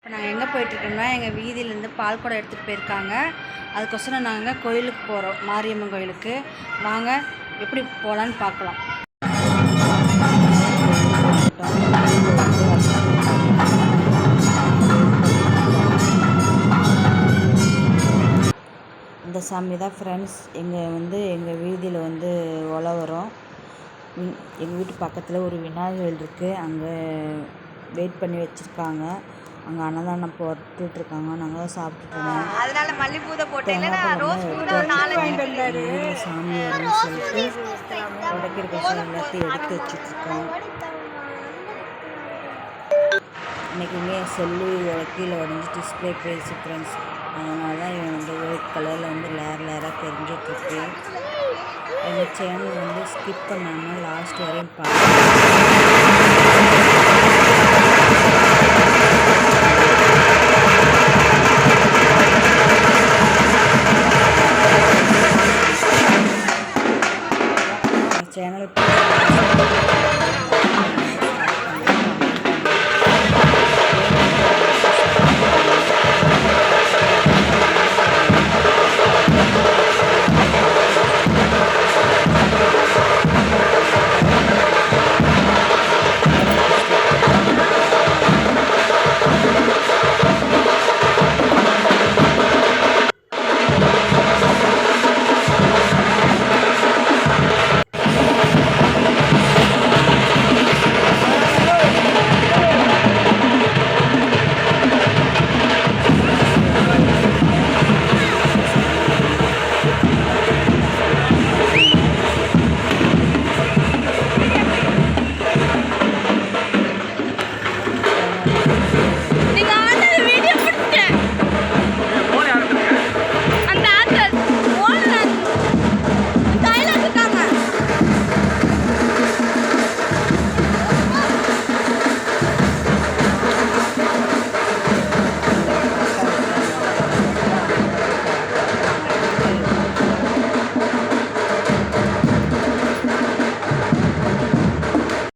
இப்போ நாங்கள் எங்கே போயிட்டுருக்கோம்னா எங்கள் வீதியிலேருந்து பால் குடம் எடுத்துகிட்டு போயிருக்காங்க. அதுக்கோசரம் நாங்கள் கோயிலுக்கு போகிறோம், மாரியம்மன் கோயிலுக்கு. வாங்க எப்படி போகலான்னு பார்க்கலாம். இந்த சாமி தான் ஃப்ரெண்ட்ஸ் எங்கள் வீதியில் உழவரும். எங்கள் வீட்டு பக்கத்தில் ஒரு விநாயகர் இருக்குது. அங்கே வெயிட் பண்ணி வச்சுருக்காங்க. அங்கே அன்னதானம் போட்டுட்ருக்காங்க. நாங்கள் தான் சாப்பிட்டுருக்கோம். அதனால மல்லிப்பூதை போட்டேன். ரோஸ் பூ ஒரு 4 சாமி வரும்னு சொல்லிட்டு உடைக்கிற கஷ்டம் எல்லாத்தையும் எடுத்து வச்சுட்ருக்கோம். இன்றைக்குமே செல்லு கீழே உடஞ்சி டிஸ்பிளே போயிடுச்சு ஃப்ரெண்ட்ஸ். அதனால தான் இவன் ஒயிட் கலரில் லேராக தெரிஞ்சிட்ருக்கு. எங்கள் சேனல் ஸ்கிப் பண்ணாமல் லாஸ்ட் வரையும் பார்க்கலாம்.